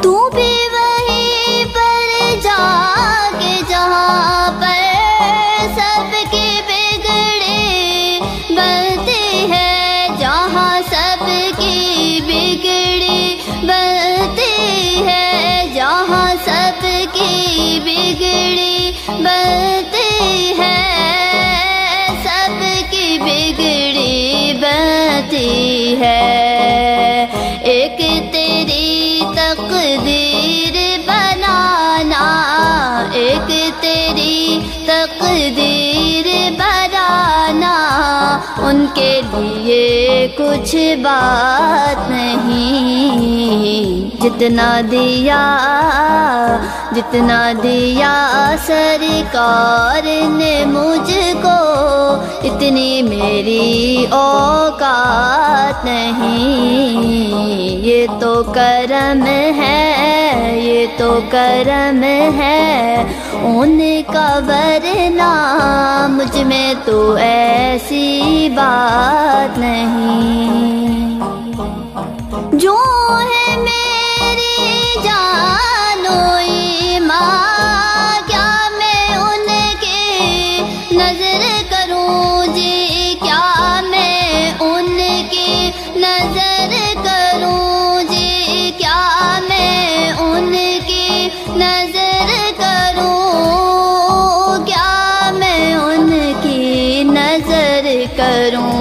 تو بھی وہیں پر جا کے جہاں پر سب کی بگڑی بنتی ہے، جہاں سب کی بگڑی بنتی ہے، جہاں سب کی بگڑی بنتی ہے، سب کی بگڑی بنتی ہے۔ ایک تیری تقدیر بنانا، ایک تیری تقدیر بنانا، ان کے لیے کچھ بات نہیں۔ جتنا دیا سرکار نے مجھ کو، اتنی میری اوقات نہیں۔ یہ تو کرم ہے، یہ تو کرم ہے ان کا، ورنہ مجھ میں تو ایسی بات نہیں۔ جو ہے میری جان و ایمان، کیا میں ان کی نظر کروں جی، کیا میں ان کی نظر کروں جی، کیا میں ان کی نظر کروں، کیا میں ان کی نظر کروں۔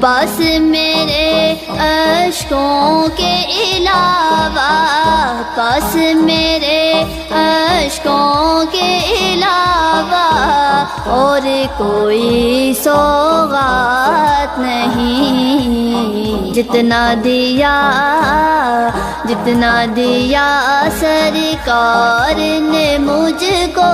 پاس میرے اشکوں کے علاوہ، پاس میرے اشکوں کے علاوہ اور کوئی سوغات نہیں۔ جتنا دیا سرکار نے مجھ کو،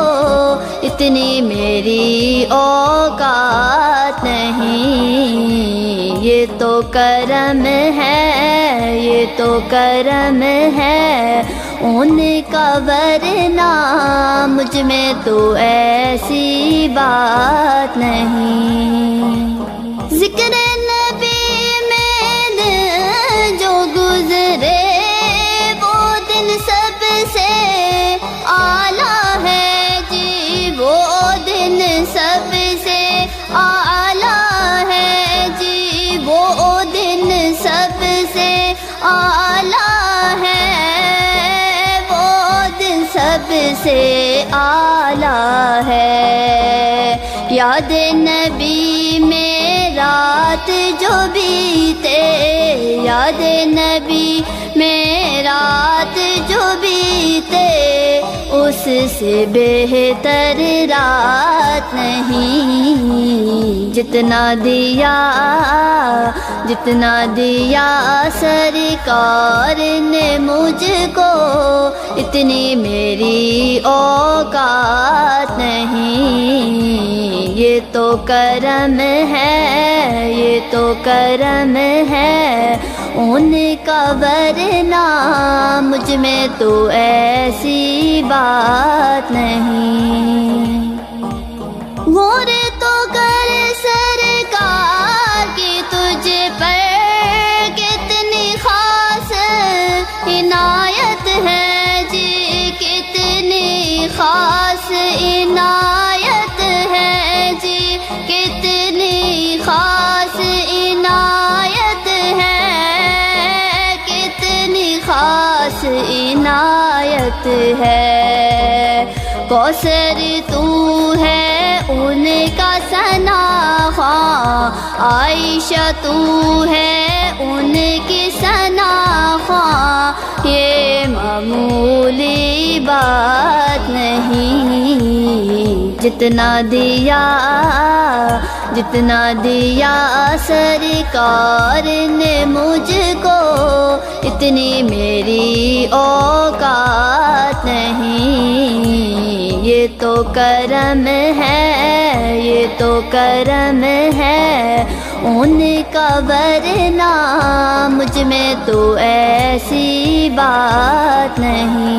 اتنی میری اوقات نہیں۔ یہ تو کرم ہے، یہ تو کرم ہے ان کا، ورنہ مجھ میں تو ایسی بات نہیں۔ ذکر نبی میں دن جو گزرے، وہ دن سب سے اعلیٰ ہے جی، وہ دن سب سے اعلیٰ ہے جی، وہ دن سب سے اعلیٰ ہے، وہ دن سب سے اعلیٰ ہے۔ یاد نبی میں رات جو بیتے، یاد نبی میں رات جو بیتے، اس سے بہتر رات نہیں۔ جتنا دیا سرکار نے مجھ کو، اتنی میری اوقات نہیں۔ یہ تو کرم ہے، یہ تو کرم ہے ان کا، ورنہ مجھ میں تو ایسی بات نہیں۔ غور تو کر سرکار کی تجھ پر کتنی خاص عنایت ہے جی، کتنی خاص عنایت ہے جی، کتنی خاص عنایت ہے، کتنی خاص عنایت ہے۔ کوثر تو ہے ان کا ثنا خواں، عائشہ تو ہے ان کی ثنا خواں، یہ معمولی بات نہیں۔ جتنا دیا سرکار نے مجھ کو، اتنی میری اوقات نہیں۔ یہ تو کرم ہے، یہ تو کرم ہے ان کا، ورنہ مجھ میں تو ایسی بات نہیں۔